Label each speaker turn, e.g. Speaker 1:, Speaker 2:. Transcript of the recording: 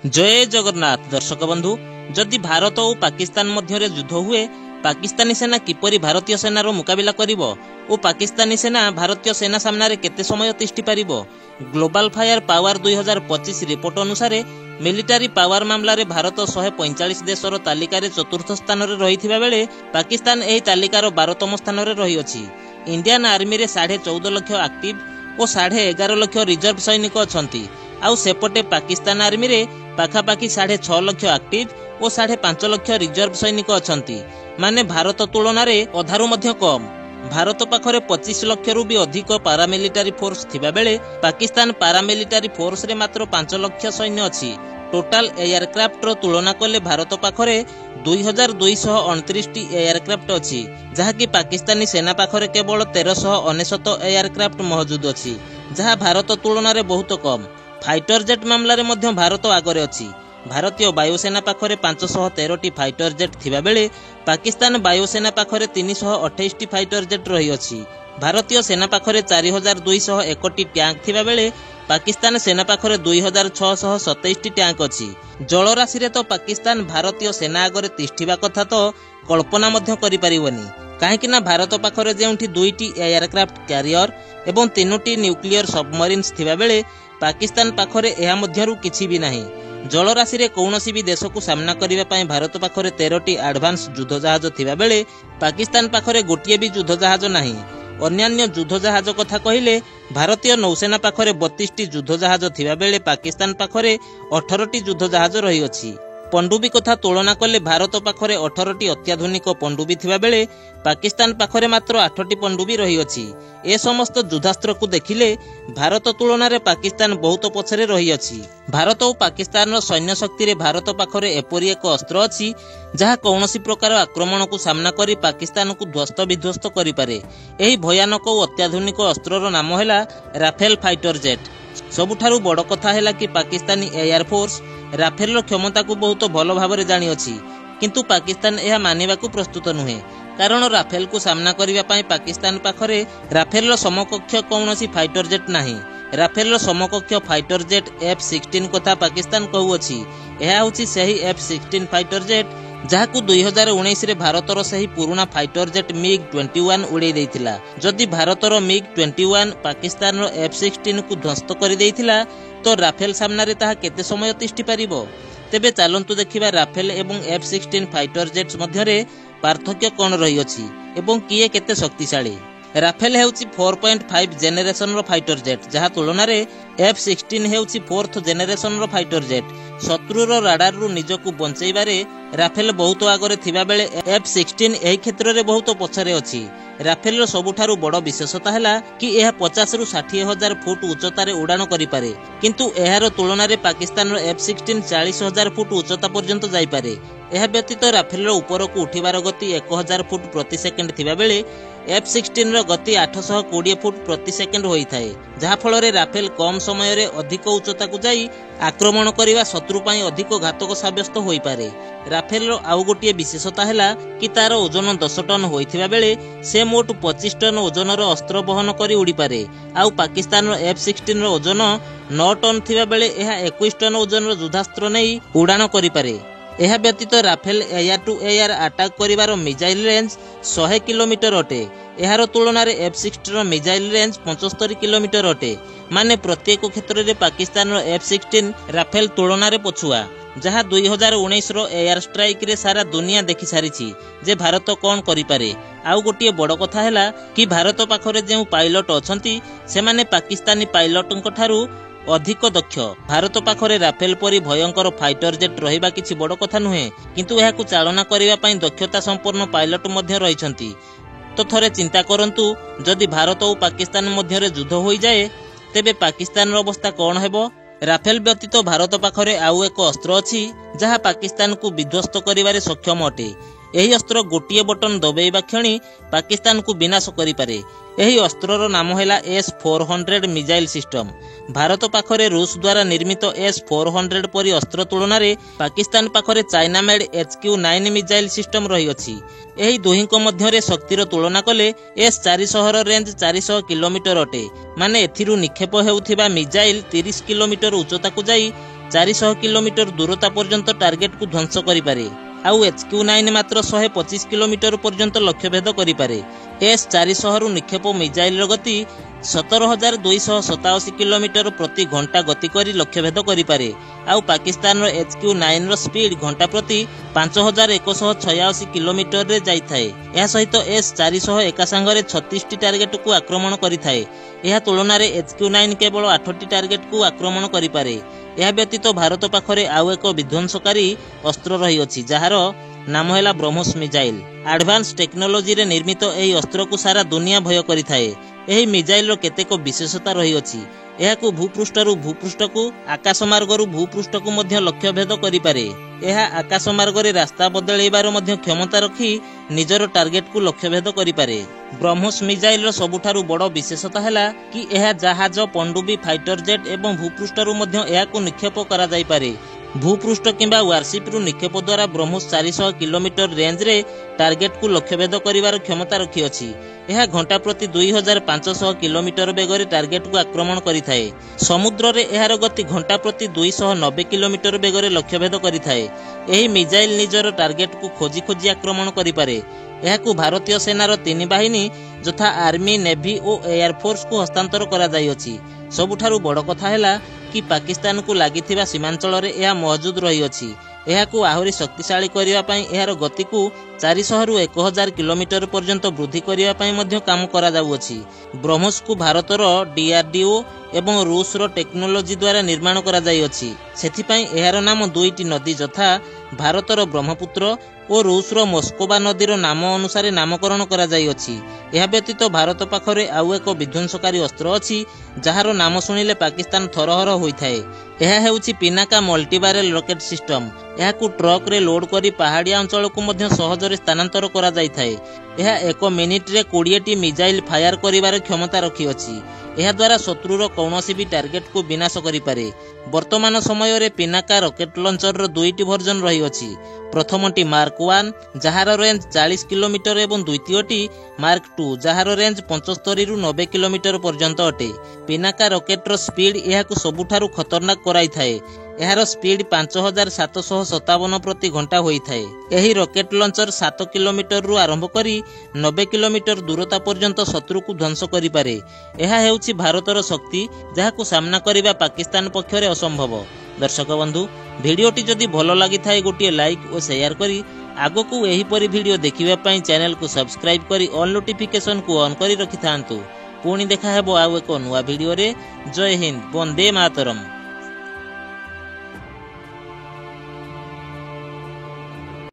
Speaker 1: जय जगन्नाथ दर्शक बंधु जदि भारत और पाकिस्तान मध्य युद्ध हुए पाकिस्तानी सेना किपरि भारतीय सेनार मुकाबिला करिवो और पाकिस्तानी सेना भारतीय सेना सामने केते समय तिष्ठि पारिबो। ग्लोबल फायर पावर 2025 रिपोर्ट अनुसार मिलिटारी पावर मामला रे भारत 145 देशर तालिकार चतुर्थ स्थान रे रहिथिबा बेले पाकिस्तान एही तालिकार 12तम स्थान रे रही अछि। इंडियन आर्मी रे 14.5 लाख एक्टिव और 11.5 लाख रिजर्व सैनिक अछंती। आउ सेपटे पाकिस्तान आर्मी रे पाखापाखि 6.5 लाख एक्टिव और 5.5 लाख रिजर्व सैनिक अछंती। माने भारत तुलन में अधारू मध्य कम। भारत पाखरे 25 लाख रु भी अधिक पारामिलिटारी फोर्स थिबा बेले पाकिस्तान पारामिलिटारी फोर्स रे मात्र 5 लाख सैन्य अछि। टोटाल एयरक्राफ्ट रो तुलना कले भारत पाखरे 2229 टी एयरक्राफ्ट अछि, जहाँकि पाकिस्तानी सेना पाखरे केवल 1399 एयरक्राफ्ट मौजूद अछि, जहाँ भारत तुलन में बहुत कम। फाइटर जेट मामला रे मध्य भारत आगरे अछि। भारतीय वायुसेना पाखरे 513 टी फाइटर जेट थिबा बेले पाकिस्तान वायुसेना पाखरे 328 टी फाइटर जेट रही अछि। भारतीय सेना पाखरे 4201 टी टैंक थिबा बेले पाकिस्तान सेना पाखरे 2627 टी टैंक अछि। जलराशि रे तो पाकिस्तान भारतीय सेना आगरे तिष्ठिबा कथा तो कल्पना मध्य करि परिबनी, काहेकि ना भारत पाखरे जेउठी 2 टी एयरक्राफ्ट कैरियर एवं 3 टी न्यूक्लियर सबमरीन्स थिबा बेले पाकिस्तान पाखरे एहा मध्यरु किछि भी नाही। जलराशि रे कौनसी भी देश को सामना करिबा पई भारत पाखरे 13 टी एडवांस युद्ध जहाज थिबा बेले पाकिस्तान पाखरे गोटिए भी युद्ध जहाज नाही। अन्यान्य युद्ध जहाज कथा कहिले भारतीय नौसेना पाखरे 32 टी युद्ध जहाज थिबा बेले पाकिस्तान पाखरे 18 टी युद्ध जहाज रही अछि। पनडुबी कथा तुलना कले भारत पाखरे 18 टी अत्याधुनिक पनडुबी थिबा बेले पाकिस्तान पाखरे मात्र 8 टी पनडुबी रही अछि। ए समस्त युद्धास्त्र को देखिले भारत तुलना रे पाकिस्तान बहुत पछरे रही अछि। भारत और पाकिस्तान रो सैन्य शक्ति रे भारत पाखरे एपरि एक अस्त्र अछि जहा कौनसी प्रकार आक्रमण को सामना करी पाकिस्तान को ध्वस्त विध्वस्त करि पारे। एही भयानक और अत्याधुनिक अस्त्र रो नाम हैला राफेल फाइटर जेट। सबुठारु बड़ कथा हैला कि पाकिस्तानी एयर फोर्स राफेल रो क्षमता को बहुत भल भाव जानी अछि, किंतु पाकिस्तान यह मानिबा को प्रस्तुत नुहे, कारण राफेल को सामना करिबा पई पाकिस्तान पाखरे राफेल रो समकक्ष कौनसी फाइटर जेट नाही। राफेल रो समकक्ष फाइटर जेट F-16 कथा पाकिस्तान कहू अछि। यह होछि सही F-16 फाइटर जेट जहाकू 2019 रे भारतर सही पुराना फाइटर जेट MiG-21 उड़े देइथिला। जदि भारतर MiG-21 पाकिस्तान रो F-16 को ध्वस्त करि देइथिला तो राफेल सामना रे ताहा केते समय तिष्ठि पारिबो। तेबे चालंतु देखिबा राफेल एवं F-16 फाइटर जेट्स मध्य रे पार्थक्य कोन रही अछि एवं किए केते शक्तिशाली। राफेल हेउछि 4.5 जेनेरेशन रो फाइटर जेट, जहा तुलना रे F-16 हेउछि 4th जेनेरेशन रो फाइटर जेट। शत्रु रो राडार रु निजको बंचैबारे राफेल बहुत आगरे थिबा बेले F-16 एही क्षेत्र रे बहुत पछरे अछि। राफेल रो सबुठारु बड़ विशेषता हैला कि यह 50 रु 60 हजार फुट उच्चता रे उड़ान करि पारे, किंतु एहार तुलना रे पाकिस्तान रो F-16 40 हजार फुट उच्चता पर्यंत जाई पारे। यह व्यतीत राफेल रो ऊपर को उठिबार गति 1000 फुट प्रति सेकेंड थिबा बेले F-16 रो गति 820 फुट प्रति सेकेंड होई थाए, जहा फल रे राफेल कम समय रे अधिक उच्चता को जाई आक्रमण करिवा शत्रु पई अधिक घातक साब्यस्त होई पारे। राफेल रो आउ गोटिए विशेषता हैला कि तार ओजन 10 टन होइथिबा बेले से मोट 25 टन ओजन रो अस्त्र बहन करी उड़ी पारे। आउ पाकिस्तान रो F-16 रो ओजन 9 टन थिबा बेले एहा 21 टन ओजन रो युद्धास्त्र नै उड़ान करि पारे। यह व्यतीत Rafale air to air attack करिवार मिसाइल रेंज 100 किलोमीटर अटे। एहार तुलना रे F-16 रो मिसाइल रेंज 75 किलोमीटर अटे। माने प्रत्येक क्षेत्र रे पाकिस्तान रो F-16 राफेल तुलना रे पछुआ, जहा 2019 रो एयर स्ट्राइक रे सारा दुनिया देखि सारिछि जे भारत कोन करि पारे। आउ गोटिए बड़ कथा हैला कि भारत पाखरे जे पायलट अछंती से माने पाकिस्तानी पायलटक ठारू अधिक दक्ष। भारत पाखरे राफेल परी भयंकर फाइटर जेट रहिबा किछि बड़ कथा नुहे, किंतु एहाकु चालना करिबा पई दक्षता संपन्न पायलट मध्य रहिछंती। तो थरे चिंता करंतु जदि भारत और पाकिस्तान मध्य रे युद्ध होई जाए तेबे पाकिस्तान रो अवस्था कोन हेबो। राफेल व्यतीत भारत पाखरे आउ एक अस्त्र अछि जहा पाकिस्तान को विध्वस्त करिबारे सक्षम अटे। एही अस्त्र गोटिए बटन दबेइबा क्षणी पाकिस्तान को विनाश करि पारे। एही अस्त्र रो नाम हैला S-400 मिसाइल सिस्टम। भारत पाखरे रूस द्वारा निर्मित S-400 परी अस्त्र तुलना रे पाकिस्तान पाखरे China made HQ-9 missile system रही अछि। एही दुहिंको मध्य रे शक्तिर तुलना कले S-400 रो रेंज 400 किलोमीटर अटे। माने एथिरु निक्षेप हेउथिबा मिसाइल 30 किलोमीटर उच्चता को जाई 400 किलोमीटर दूरता पर्यंत टार्गेट को ध्वंस करिपारे। आउ HQ-9 मात्र 125 किलोमीटर पर्यंत लक्ष्यभेद करिपारे। S-400 रु निक्षेप मिसाइल गति 17,287 किलोमीटर प्रति घंटा गति करी लक्ष्यभेद करिपारे। आउ पाकिस्तान रो HQ-9 रो स्पीड घंटा प्रति 5,186 किलोमीटर रे जाइथाए। यह सहित S-400 एका संगरे 36 टी टार्गेट को आक्रमण करिथाए। यह तुलना रे HQ-9 केवल 8 टी टार्गेट को आक्रमण करिपारे। यह व्यतीत भारत पाखरे आउ एक विध्वंसकारी अस्त्र रही अछि जहार नाम हैला ब्रह्मोस मिसाइल। एडवांस टेक्नोलोजी रे निर्मित एही अस्त्र को सारा दुनिया भय करिथाए। एही मिसाइल रो केतेक विशेषता रही अछि। एहाकु भूपृष्ठरु भूपृष्ठकु आकाश मार्गरु भूपृष्ठकु मध्य लक्ष्य भेद करिपारे। एहा आकाश मार्ग रे रास्ता बदलैबार मध्य क्षमता रखी निजर टार्गेट को लक्ष्य भेद करिपारे। ब्रह्मोस मिसाइल रो सबुठारु बड़ विशेषता हैला कि एहा जहाज पनडुबी फाइटर जेट एवं भूपृष्ठरु मध्य एहाकु निक्षेप करा जाई पारे। भूपृष्ठ किंबा वारशिप रु निक्षेप द्वारा ब्रह्मोस 400 किलोमीटर रेंज रे टार्गेट को लक्ष्यभेद करिवार क्षमता रखी अछि। यह घंटा प्रति 2500 किलोमीटर बेगरे टार्गेट को आक्रमण करिथाए। समुद्र रे एहार गति घंटा प्रति 290 किलोमीटर बेगरे लक्ष्यभेद करिथाए। एही मिसाइल निजर टार्गेट को खोजी खोजी आक्रमण करिपारे। एहाकु भारतीय सेनार 3 बाहिनी यथा आर्मी, नेभी और एयरफोर्स को हस्तांतर करा जाई अछि। सबुठारु बड़ कथा हैला कि पाकिस्तान को लागिथिबा सीमांचल रे एहा मौजूद रही अछि। एहाकु आहुरी शक्तिशाली करिवा पई एहार गति को 400 रु 1000 किलोमीटर पर्यंत वृद्धि करिवा पई मध्य काम करा जाउ अछि। ब्रह्मोस को भारतर DRDO एवं रूस रो टेक्नोलोजी द्वारा निर्माण करा जाई अछि। सेथि पई एहार नाम दुईटी नदी यथा भारतर ब्रह्मपुत्र और रूस रो मोस्कोवा नदीर नाम अनुसार नामकरण करा जाई अछि। एहा व्यतीत भारत पाखरे आउ एक विध्वंसकारी अस्त्र अछि जहार नाम सुनिले पाकिस्तान थरहर होइथाए। एहा हेउछि पिनाका मल्टीबारेल रॉकेट सिस्टम। एहाकु ट्रक रे लोड करी पहाड़िया अंचल को मध्य सहजरे स्थानांतर करा जाइथाए। एहा 1 मिनिट रे 20 टी मिसाइल फायर करिवार क्षमता रखी अछि। एहा द्वारा शत्रुर कौनसी भी टार्गेट को विनाश करिपारे। वर्तमान समय रे पिनाका रॉकेट लॉन्चर रो 2टी वर्जन रही अछि। प्रथमटी मार्क 1 जहार रेंज 40 किलोमीटर एवं द्वितीयटी मार्क 2 जहार रेंज 75 रु 90 किलोमीटर पर्यंत अटे। पिनाका रॉकेट रो स्पीड एहाकु सबुठारु खतरनाक कराई थाए। एहार स्पीड 5757 प्रति घंटा होई थाए। एही रॉकेट लॉन्चर 7 किलोमीटर रु आरंभ करी 90 किलोमीटर दूरता पर्यंत शत्रु को ध्वंस करि पारे। एहा हेउछि भारतर शक्ति जहाकु सामना करिबा पाकिस्तान पक्षरे असंभव। दर्शक बंधु भिडियोटी जदि भलो लागि थाए गोटिए लाइक और शेयर करी आगो को एही परी भिडियो देखिबा पई चैनल को सब्सक्राइब करी ऑल नोटिफिकेशन को ऑन करी रखि थांतु। पुणी देखा हेबो आउ एक नुवा भिडियो रे। जय हिंद, वंदे मातरम।